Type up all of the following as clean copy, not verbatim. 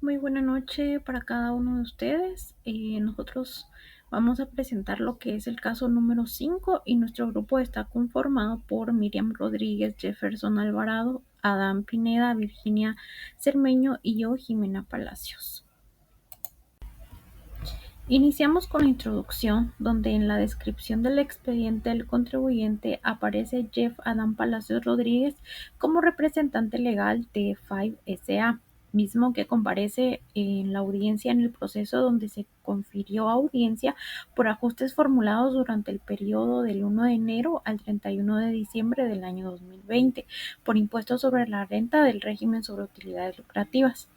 Muy buena noche para cada uno de ustedes. Nosotros vamos a presentar lo que es el caso número 5 y nuestro grupo está conformado por Miriam Rodríguez, Jefferson Alvarado, Adán Pineda, Virginia Cermeño y yo, Jimena Palacios. Iniciamos con la introducción, donde en la descripción del expediente del contribuyente aparece Jeff Adán Palacios Rodríguez como representante legal de Five SA, mismo que comparece en la audiencia en el proceso donde se confirió audiencia por ajustes formulados durante el periodo del 1 de enero al 31 de diciembre del año 2020 por impuestos sobre la renta del régimen sobre utilidades lucrativas.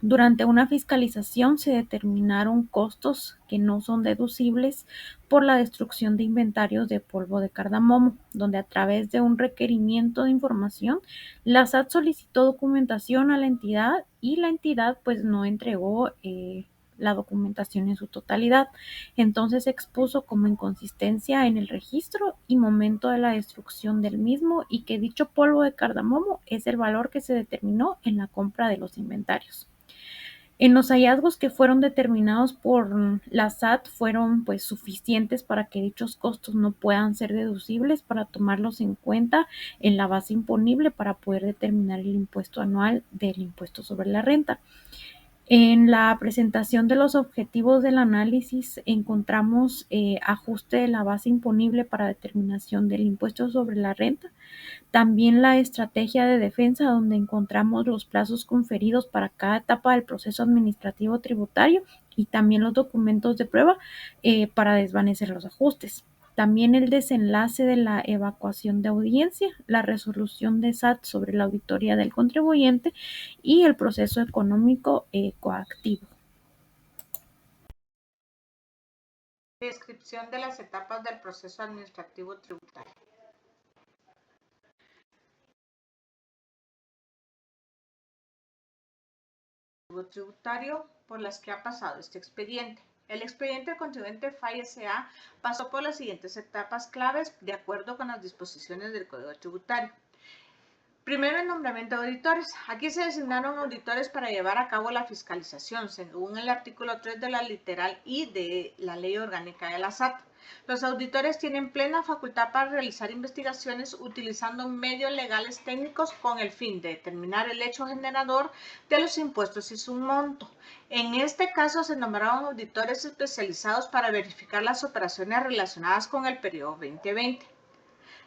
Durante una fiscalización se determinaron costos que no son deducibles por la destrucción de inventarios de polvo de cardamomo, donde a través de un requerimiento de información, la SAT solicitó documentación a la entidad y la entidad pues no entregó la documentación en su totalidad. Entonces se expuso como inconsistencia en el registro y momento de la destrucción del mismo y que dicho polvo de cardamomo es el valor que se determinó en la compra de los inventarios. En los hallazgos que fueron determinados por la SAT fueron pues suficientes para que dichos costos no puedan ser deducibles para tomarlos en cuenta en la base imponible para poder determinar el impuesto anual del impuesto sobre la renta. En la presentación de los objetivos del análisis encontramos ajuste de la base imponible para determinación del impuesto sobre la renta, también la estrategia de defensa, donde encontramos los plazos conferidos para cada etapa del proceso administrativo tributario y también los documentos de prueba para desvanecer los ajustes. También el desenlace de la evacuación de audiencia, la resolución de SAT sobre la auditoría del contribuyente y el proceso económico coactivo. Descripción de las etapas del proceso administrativo tributario. Tributario por las que ha pasado este expediente. El expediente del contribuyente FAI S.A. pasó por las siguientes etapas claves de acuerdo con las disposiciones del Código Tributario. Primero, el nombramiento de auditores. Aquí se designaron auditores para llevar a cabo la fiscalización, según el artículo 3 de la literal I de la Ley Orgánica de la SAT. Los auditores tienen plena facultad para realizar investigaciones utilizando medios legales técnicos con el fin de determinar el hecho generador de los impuestos y su monto. En este caso, se nombraron auditores especializados para verificar las operaciones relacionadas con el periodo 2020.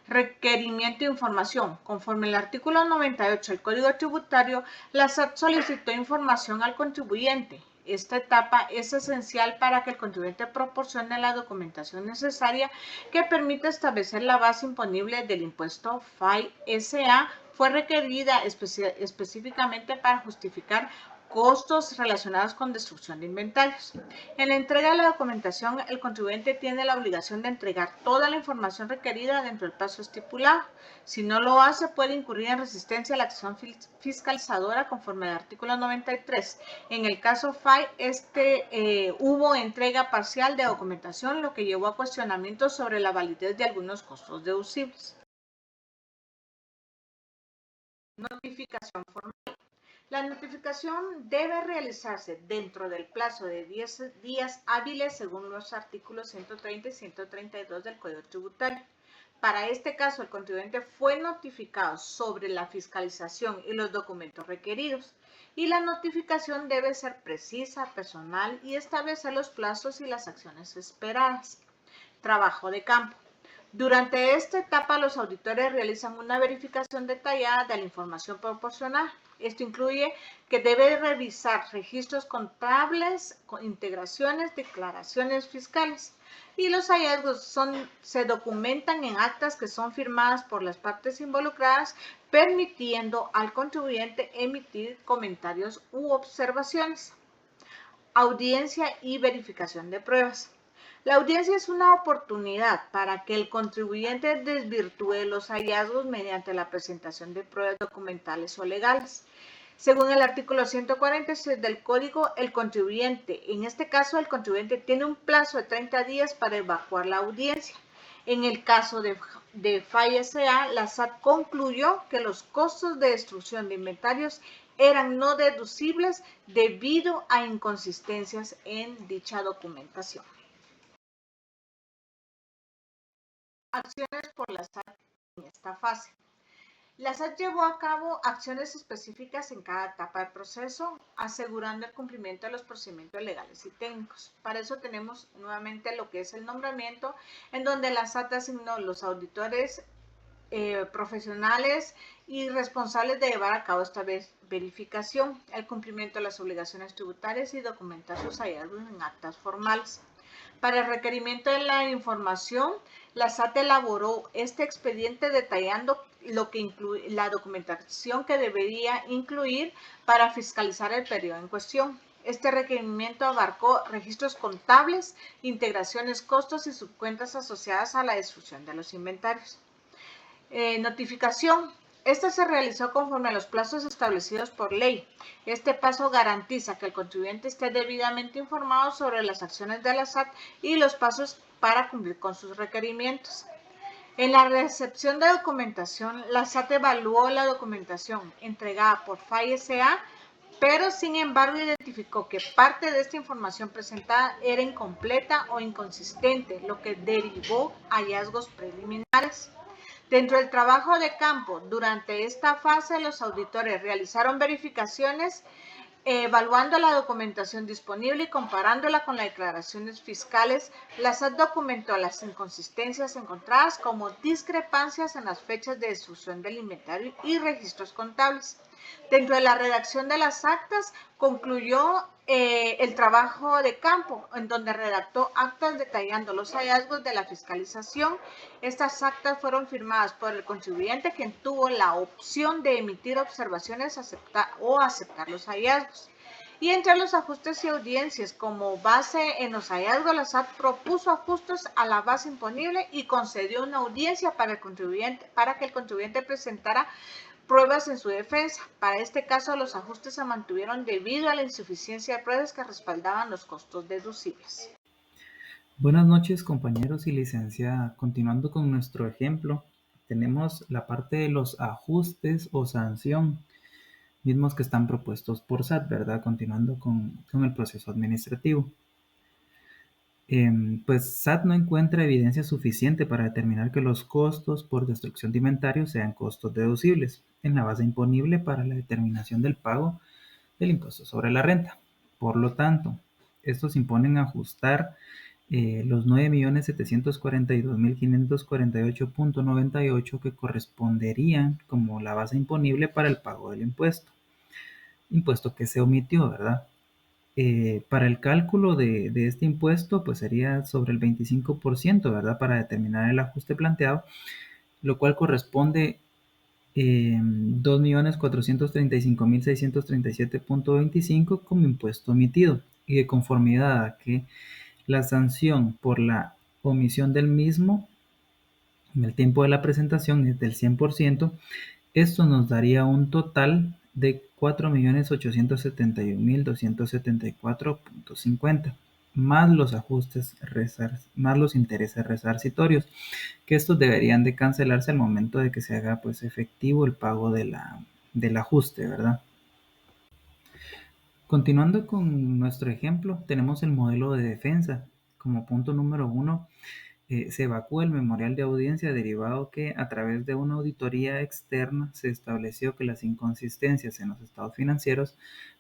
Requerimiento de información. Conforme al artículo 98 del Código Tributario, la SAT solicitó información al contribuyente. Esta etapa es esencial para que el contribuyente proporcione la documentación necesaria que permita establecer la base imponible del impuesto FAI S.A. Fue requerida específicamente para justificar costos relacionados con destrucción de inventarios. En la entrega de la documentación, el contribuyente tiene la obligación de entregar toda la información requerida dentro del plazo estipulado. Si no lo hace, puede incurrir en resistencia a la acción fiscalizadora conforme al artículo 93. En el caso FAI, hubo entrega parcial de documentación, lo que llevó a cuestionamientos sobre la validez de algunos costos deducibles. Notificación formal. La notificación debe realizarse dentro del plazo de 10 días hábiles según los artículos 130 y 132 del Código Tributario. Para este caso, el contribuyente fue notificado sobre la fiscalización y los documentos requeridos, y la notificación debe ser precisa, personal y establecer los plazos y las acciones esperadas. Trabajo de campo. Durante esta etapa, los auditores realizan una verificación detallada de la información proporcionada. Esto incluye que debe revisar registros contables, integraciones, declaraciones fiscales. Y los hallazgos se documentan en actas que son firmadas por las partes involucradas, permitiendo al contribuyente emitir comentarios u observaciones. Audiencia y verificación de pruebas. La audiencia es una oportunidad para que el contribuyente desvirtúe los hallazgos mediante la presentación de pruebas documentales o legales. Según el artículo 146 del Código, el contribuyente, en este caso el contribuyente tiene un plazo de 30 días para evacuar la audiencia. En el caso de FAI S.A., la SAT concluyó que los costos de destrucción de inventarios eran no deducibles debido a inconsistencias en dicha documentación. Acciones por la SAT en esta fase. La SAT llevó a cabo acciones específicas en cada etapa del proceso, asegurando el cumplimiento de los procedimientos legales y técnicos. Para eso tenemos nuevamente lo que es el nombramiento, en donde la SAT asignó los auditores profesionales y responsables de llevar a cabo esta verificación, el cumplimiento de las obligaciones tributarias y documentar sus hallazgos en actas formales. Para el requerimiento de la información, la SAT elaboró este expediente detallando lo que incluye la documentación que debería incluir para fiscalizar el periodo en cuestión. Este requerimiento abarcó registros contables, integraciones, costos y subcuentas asociadas a la destrucción de los inventarios. Notificación. Esta se realizó conforme a los plazos establecidos por ley. Este paso garantiza que el contribuyente esté debidamente informado sobre las acciones de la SAT y los pasos para cumplir con sus requerimientos. En la recepción de documentación, la SAT evaluó la documentación entregada por FAI S.A., pero sin embargo identificó que parte de esta información presentada era incompleta o inconsistente, lo que derivó hallazgos preliminares. Dentro del trabajo de campo, durante esta fase, los auditores realizaron verificaciones evaluando la documentación disponible y comparándola con las declaraciones fiscales. La SAT documentó las inconsistencias encontradas como discrepancias en las fechas de destrucción del inventario y registros contables. Dentro de la redacción de las actas, concluyó el trabajo de campo, en donde redactó actas detallando los hallazgos de la fiscalización. Estas actas fueron firmadas por el contribuyente, quien tuvo la opción de emitir observaciones o aceptar los hallazgos. Y entre los ajustes y audiencias, como base en los hallazgos, la SAT propuso ajustes a la base imponible y concedió una audiencia para que el contribuyente presentara pruebas en su defensa. Para este caso, los ajustes se mantuvieron debido a la insuficiencia de pruebas que respaldaban los costos deducibles. Buenas noches, compañeros y licenciada. Continuando con nuestro ejemplo, tenemos la parte de los ajustes o sanción, mismos que están propuestos por SAT, ¿verdad? Continuando con el proceso administrativo. Pues SAT no encuentra evidencia suficiente para determinar que los costos por destrucción de inventario sean costos deducibles en la base imponible para la determinación del pago del impuesto sobre la renta. Por lo tanto, estos imponen ajustar los 9.742.548.98 que corresponderían como la base imponible para el pago del impuesto que se omitió, ¿verdad? Para el cálculo de este impuesto, pues sería sobre el 25%, ¿verdad? Para determinar el ajuste planteado, lo cual corresponde 2.435.637.25 como impuesto omitido, y de conformidad a que la sanción por la omisión del mismo en el tiempo de la presentación es del 100%, esto nos daría un total de 4.871.274.50, más los ajustes, más los intereses resarcitorios, que estos deberían de cancelarse al momento de que se haga pues efectivo el pago del ajuste, ¿verdad? Continuando con nuestro ejemplo, tenemos el modelo de defensa. Como punto número 1, se evacúa el memorial de audiencia derivado que a través de una auditoría externa se estableció que las inconsistencias en los estados financieros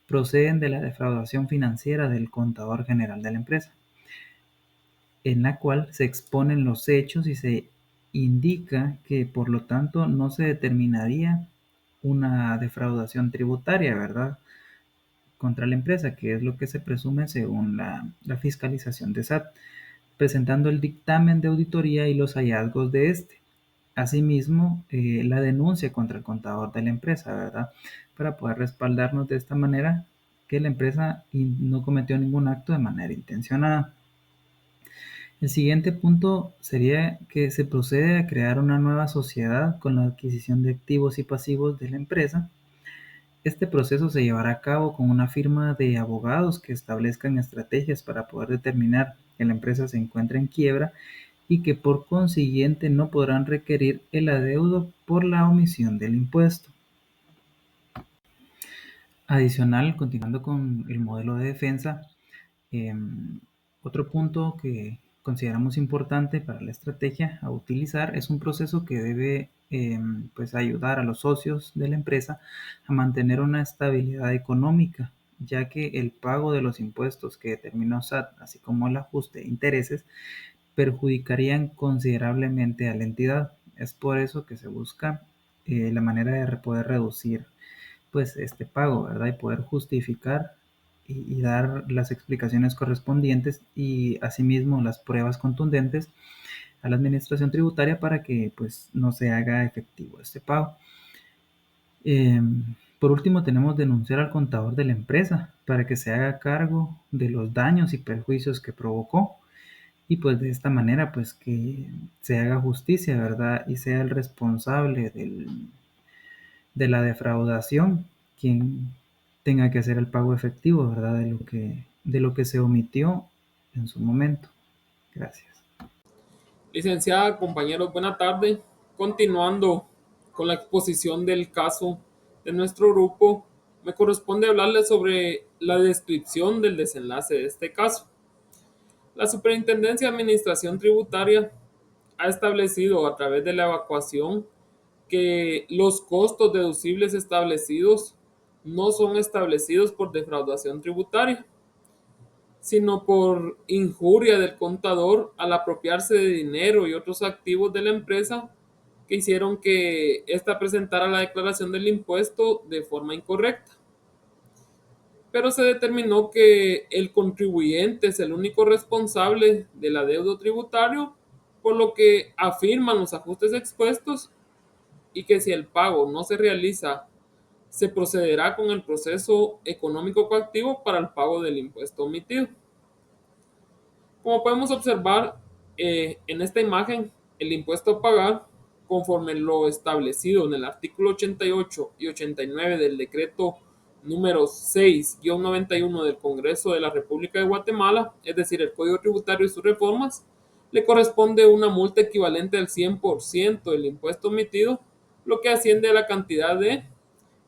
proceden de la defraudación financiera del contador general de la empresa, en la cual se exponen los hechos y se indica que por lo tanto no se determinaría una defraudación tributaria, ¿verdad?, contra la empresa, que es lo que se presume según la fiscalización de SAT, presentando el dictamen de auditoría y los hallazgos de este. Asimismo, la denuncia contra el contador de la empresa, ¿verdad?, para poder respaldarnos de esta manera que la empresa no cometió ningún acto de manera intencionada. El siguiente punto sería que se procede a crear una nueva sociedad con la adquisición de activos y pasivos de la empresa. Este proceso se llevará a cabo con una firma de abogados que establezcan estrategias para poder determinar que la empresa se encuentra en quiebra y que por consiguiente no podrán requerir el adeudo por la omisión del impuesto. Adicional, continuando con el modelo de defensa, otro punto que consideramos importante para la estrategia a utilizar es un proceso que debe pues ayudar a los socios de la empresa a mantener una estabilidad económica, ya que el pago de los impuestos que determinó SAT, así como el ajuste de intereses, perjudicarían considerablemente a la entidad. Es por eso que se busca la manera de poder reducir pues este pago, ¿verdad? Y poder justificar y dar las explicaciones correspondientes y asimismo las pruebas contundentes a la administración tributaria para que pues no se haga efectivo este pago. Por último, tenemos denunciar al contador de la empresa para que se haga cargo de los daños y perjuicios que provocó y pues de esta manera pues que se haga justicia, ¿verdad? Y sea el responsable de la defraudación quien tenga que hacer el pago efectivo, ¿verdad? De lo que se omitió en su momento. Gracias. Licenciada, compañeros, buena tarde. Continuando con la exposición del caso de nuestro grupo, me corresponde hablarles sobre la descripción del desenlace de este caso. La Superintendencia de Administración Tributaria ha establecido a través de la evacuación que los costos deducibles establecidos no son establecidos por defraudación tributaria, sino por injuria del contador al apropiarse de dinero y otros activos de la empresa que hicieron que ésta presentara la declaración del impuesto de forma incorrecta. Pero se determinó que el contribuyente es el único responsable del adeudo tributario, por lo que afirman los ajustes expuestos y que si el pago no se realiza, se procederá con el proceso económico coactivo para el pago del impuesto omitido. Como podemos observar en esta imagen, el impuesto a pagar, conforme lo establecido en el artículo 88 y 89 del decreto número 6-91 del Congreso de la República de Guatemala, es decir, el Código Tributario y sus reformas, le corresponde una multa equivalente al 100% del impuesto omitido, lo que asciende a la cantidad de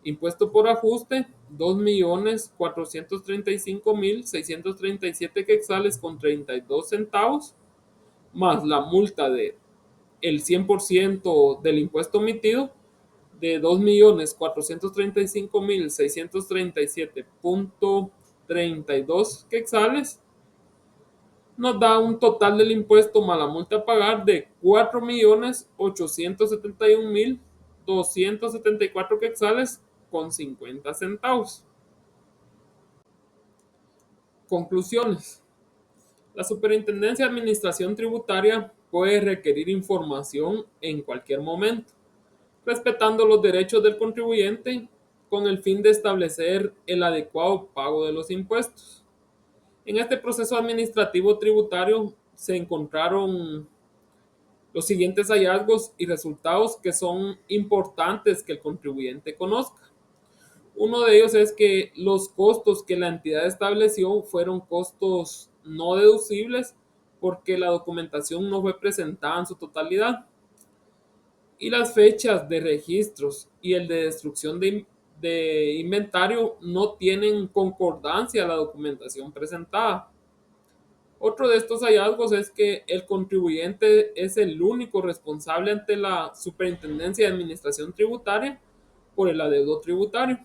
impuesto por ajuste, 2.435.637 quetzales con 32 centavos, más la multa de el 100% del impuesto omitido de 2.435.637.32 quetzales, nos da un total del impuesto más la multa a pagar de 4.871.274 quetzales con 50 centavos. Conclusiones. La Superintendencia de Administración Tributaria puede requerir información en cualquier momento, respetando los derechos del contribuyente con el fin de establecer el adecuado pago de los impuestos. En este proceso administrativo tributario se encontraron los siguientes hallazgos y resultados que son importantes que el contribuyente conozca. Uno de ellos es que los costos que la entidad estableció fueron costos no deducibles porque la documentación no fue presentada en su totalidad. Y las fechas de registros y el de destrucción de inventario no tienen concordancia a la documentación presentada. Otro de estos hallazgos es que el contribuyente es el único responsable ante la Superintendencia de Administración Tributaria por el adeudo tributario.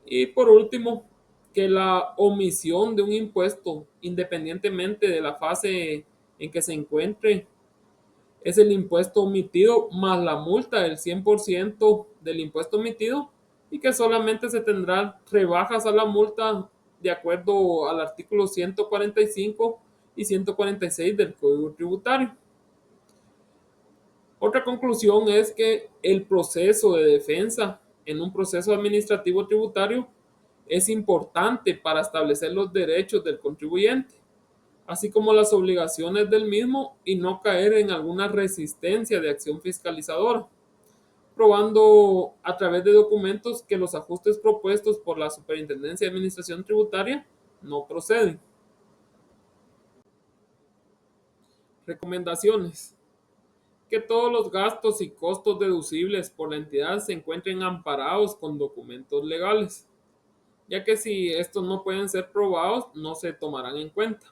Y por último, que la omisión de un impuesto, independientemente de la fase en que se encuentre, es el impuesto omitido más la multa del 100% del impuesto omitido y que solamente se tendrán rebajas a la multa de acuerdo al artículo 145 y 146 del Código Tributario. Otra conclusión es que el proceso de defensa en un proceso administrativo tributario es importante para establecer los derechos del contribuyente, así como las obligaciones del mismo y no caer en alguna resistencia de acción fiscalizadora, probando a través de documentos que los ajustes propuestos por la Superintendencia de Administración Tributaria no proceden. Recomendaciones. Que todos los gastos y costos deducibles por la entidad se encuentren amparados con documentos legales. ya que si estos no pueden ser probados, no se tomarán en cuenta.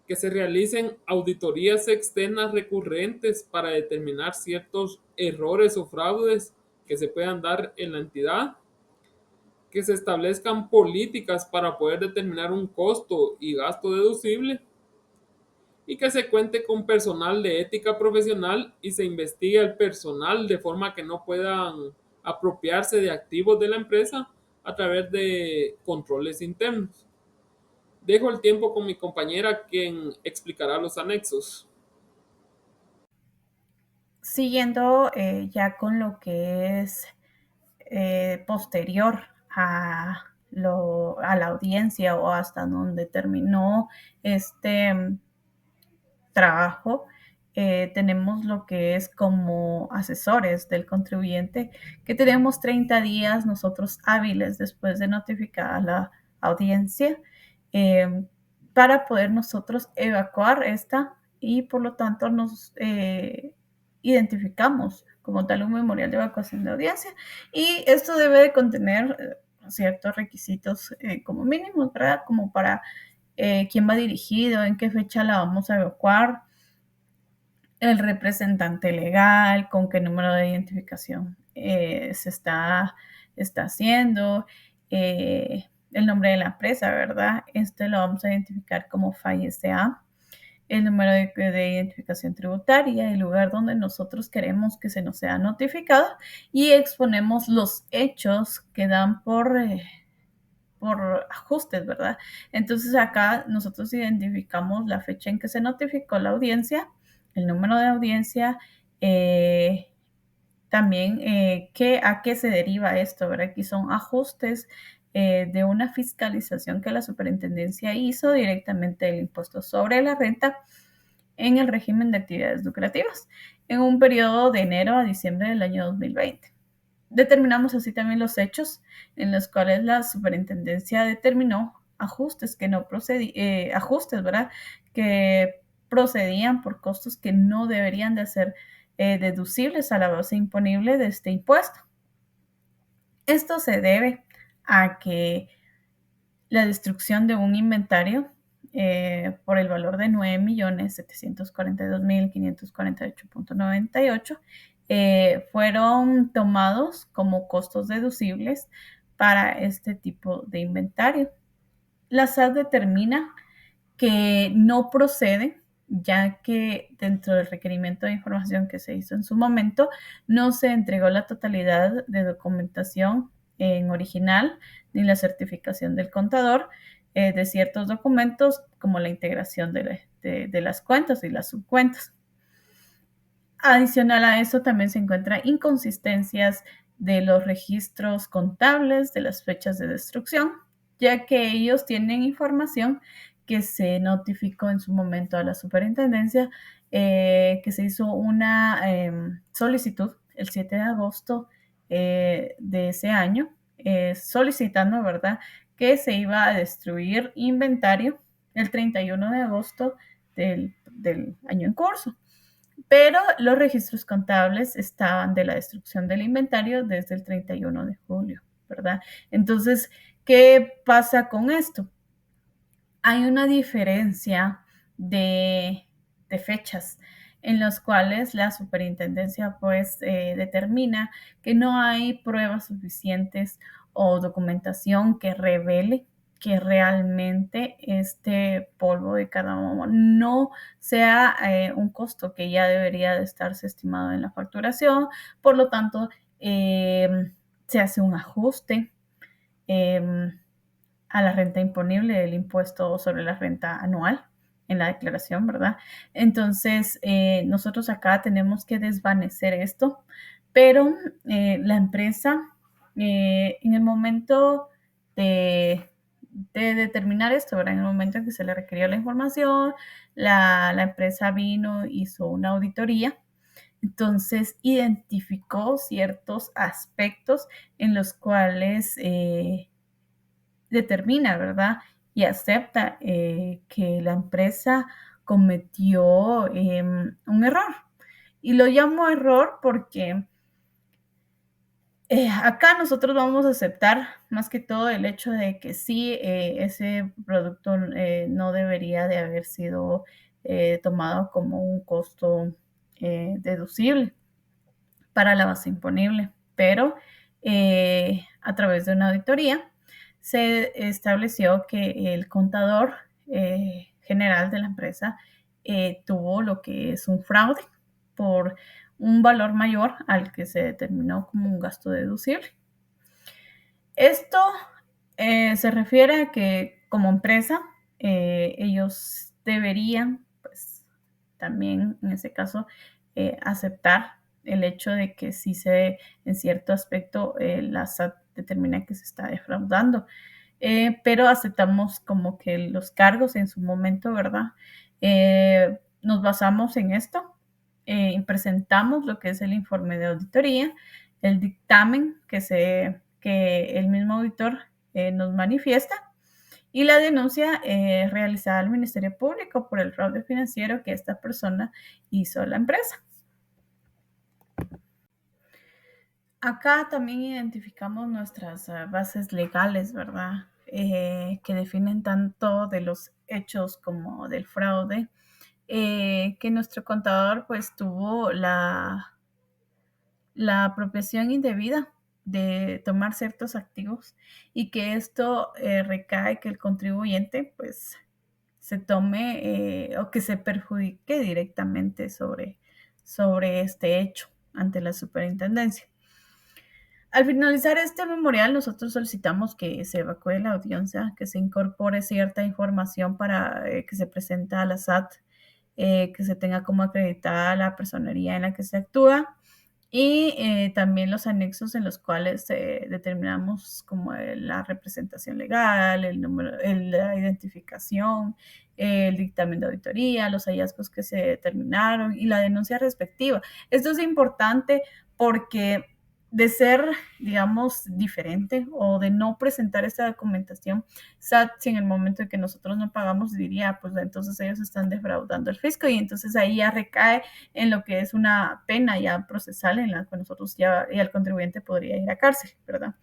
Que se realicen auditorías externas recurrentes para determinar ciertos errores o fraudes que se puedan dar en la entidad, que se establezcan políticas para poder determinar un costo y gasto deducible, y que se cuente con personal de ética profesional y se investigue al personal de forma que no puedan apropiarse de activos de la empresa a través de controles internos. Dejo el tiempo con mi compañera quien explicará los anexos. Siguiendo ya con lo que es posterior a la audiencia o hasta donde terminó este trabajo, tenemos lo que es como asesores del contribuyente, que tenemos 30 días nosotros hábiles después de notificar a la audiencia eh, para poder nosotros evacuar esta y por lo tanto nos identificamos como tal un memorial de evacuación de audiencia y esto debe de contener ciertos requisitos como mínimos, ¿verdad? Como para quién va dirigido, en qué fecha la vamos a evacuar, el representante legal, con qué número de identificación se está haciendo, el nombre de la empresa, ¿verdad? Este lo vamos a identificar como FAI-SA, el número de identificación tributaria, el lugar donde nosotros queremos que se nos sea notificado y exponemos los hechos que dan por ajustes, ¿verdad? Entonces acá nosotros identificamos la fecha en que se notificó la audiencia, el número de audiencia, también a qué se deriva esto, ¿verdad? Aquí son ajustes de una fiscalización que la superintendencia hizo directamente del impuesto sobre la renta en el régimen de actividades lucrativas en un periodo de enero a diciembre del año 2020. Determinamos así también los hechos en los cuales la superintendencia determinó ajustes que no procedían, ajustes, ¿verdad? Que procedían por costos que no deberían de ser deducibles a la base imponible de este impuesto. Esto se debe a que la destrucción de un inventario por el valor de 9.742.548.98 fueron tomados como costos deducibles para este tipo de inventario. La SAT determina que no procede, ya que dentro del requerimiento de información que se hizo en su momento, no se entregó la totalidad de documentación en original ni la certificación del contador de ciertos documentos como la integración de las cuentas y las subcuentas. Adicional a eso también se encuentran inconsistencias de los registros contables de las fechas de destrucción, ya que ellos tienen información que se notificó en su momento a la superintendencia, que se hizo una solicitud el 7 de agosto de ese año, solicitando, ¿verdad?, que se iba a destruir inventario el 31 de agosto del año en curso. Pero los registros contables estaban de la destrucción del inventario desde el 31 de julio, ¿verdad? Entonces, ¿qué pasa con esto? Hay una diferencia de fechas en las cuales la superintendencia pues determina que no hay pruebas suficientes o documentación que revele que realmente este polvo de cardamomo no sea un costo que ya debería de estarse estimado en la facturación. Por lo tanto, se hace un ajuste a la renta imponible del impuesto sobre la renta anual en la declaración, ¿verdad? Entonces, nosotros acá tenemos que desvanecer esto, pero la empresa, en el momento de determinar esto, ¿verdad? En el momento en que se le requirió la información, la empresa vino, hizo una auditoría, entonces identificó ciertos aspectos en los cuales determina, ¿verdad? Y acepta que la empresa cometió un error. Y lo llamo error porque Acá nosotros vamos a aceptar más que todo el hecho de que sí, ese producto no debería de haber sido tomado como un costo deducible para la base imponible, pero a través de una auditoría se estableció que el contador general de la empresa tuvo lo que es un fraude por un valor mayor al que se determinó como un gasto deducible. Esto se refiere a que como empresa ellos deberían, pues también en ese caso, aceptar el hecho de que sí en cierto aspecto, la SAT determina que se está defraudando. Pero aceptamos como que los cargos en su momento, ¿verdad? Nos basamos en esto y presentamos lo que es el informe de auditoría, el dictamen que el mismo auditor nos manifiesta y la denuncia realizada al Ministerio Público por el fraude financiero que esta persona hizo a la empresa. Acá también identificamos nuestras bases legales, ¿verdad? Que definen tanto de los hechos como del fraude, que nuestro contador pues tuvo la apropiación indebida de tomar ciertos activos y que esto recae que el contribuyente pues se tome o que se perjudique directamente sobre este hecho ante la superintendencia. Al finalizar este memorial, nosotros solicitamos que se evacúe la audiencia, que se incorpore cierta información para que se presente a la SAT, que se tenga como acreditada la personería en la que se actúa y también los anexos en los cuales determinamos como la representación legal, el número, la identificación, el dictamen de auditoría, los hallazgos que se determinaron y la denuncia respectiva. Esto es importante porque de ser, digamos, diferente o de no presentar esta documentación, SAT, si en el momento en que nosotros no pagamos, diría, pues entonces ellos están defraudando al fisco y entonces ahí ya recae en lo que es una pena ya procesal en la que nosotros ya el contribuyente podría ir a cárcel, ¿verdad?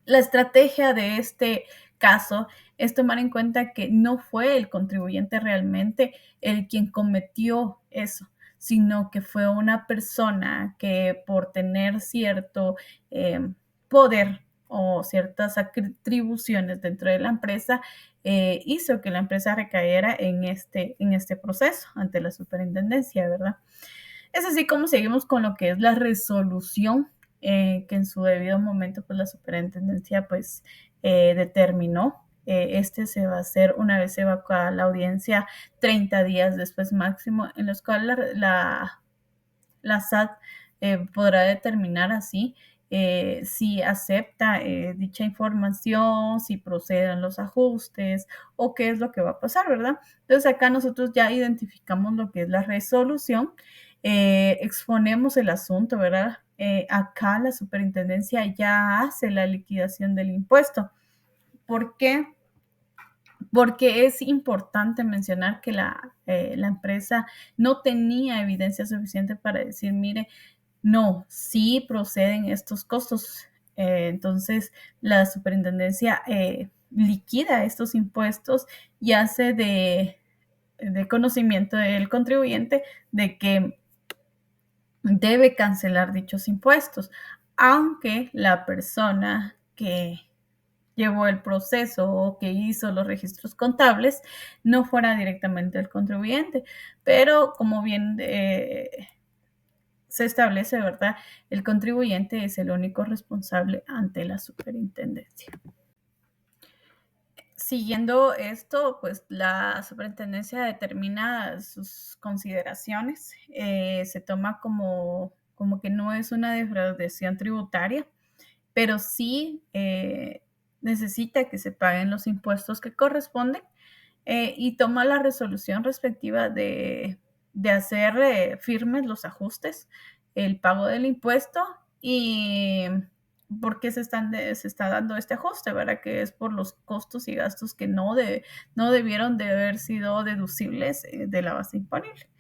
La estrategia de este caso es tomar en cuenta que no fue el contribuyente realmente el quien cometió eso, sino que fue una persona que por tener cierto poder o ciertas atribuciones dentro de la empresa, hizo que la empresa recayera en este proceso ante la superintendencia, ¿verdad? Es así como seguimos con lo que es la resolución que en su debido momento pues la superintendencia pues determinó. Este se va a hacer una vez se evacúa la audiencia 30 días después máximo, en los cuales la SAT podrá determinar así si acepta dicha información, si proceden los ajustes o qué es lo que va a pasar, ¿verdad? Entonces acá nosotros ya identificamos lo que es la resolución, exponemos el asunto, ¿verdad? Acá la superintendencia ya hace la liquidación del impuesto. ¿Por qué? Porque es importante mencionar que la empresa no tenía evidencia suficiente para decir, mire, no, sí proceden estos costos. Entonces, la superintendencia liquida estos impuestos y hace de conocimiento del contribuyente de que debe cancelar dichos impuestos, aunque la persona que llevó el proceso o que hizo los registros contables no fuera directamente el contribuyente. Pero como bien se establece, ¿verdad? El contribuyente es el único responsable ante la superintendencia. Siguiendo esto, pues la superintendencia determina sus consideraciones. Se toma como que no es una defraudación tributaria, pero sí necesita que se paguen los impuestos que corresponden y toma la resolución respectiva de hacer firmes los ajustes, el pago del impuesto y por qué se está dando este ajuste, ¿verdad? Que es por los costos y gastos que no debieron de haber sido deducibles de la base imponible.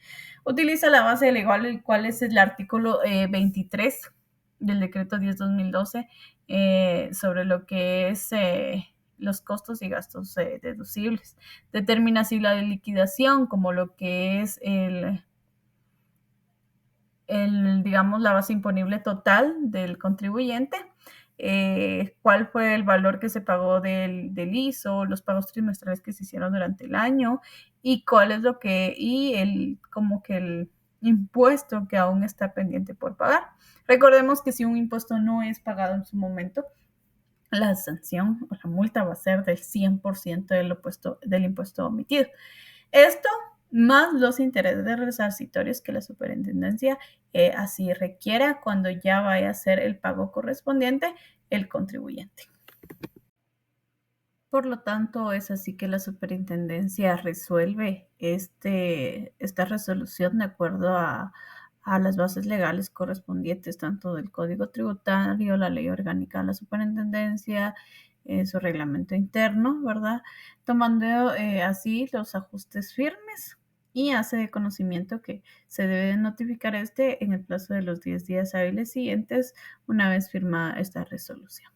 Utiliza la base legal, el cual es el artículo 23 del decreto 10/2012 sobre lo que es los costos y gastos deducibles. Determina así la de liquidación como lo que es digamos, la base imponible total del contribuyente, cuál fue el valor que se pagó del ISO, los pagos trimestrales que se hicieron durante el año y cuál es como que el impuesto que aún está pendiente por pagar. Recordemos que si un impuesto no es pagado en su momento, la sanción o la multa va a ser del 100% del impuesto omitido. Esto más los intereses resarcitorios que la superintendencia así requiera cuando ya vaya a ser el pago correspondiente el contribuyente. Por lo tanto, es así que la superintendencia resuelve esta resolución de acuerdo a las bases legales correspondientes, tanto del Código Tributario, la Ley Orgánica de la Superintendencia, su reglamento interno, ¿verdad? Tomando así los ajustes firmes y hace de conocimiento que se debe notificar en el plazo de los 10 días hábiles siguientes una vez firmada esta resolución.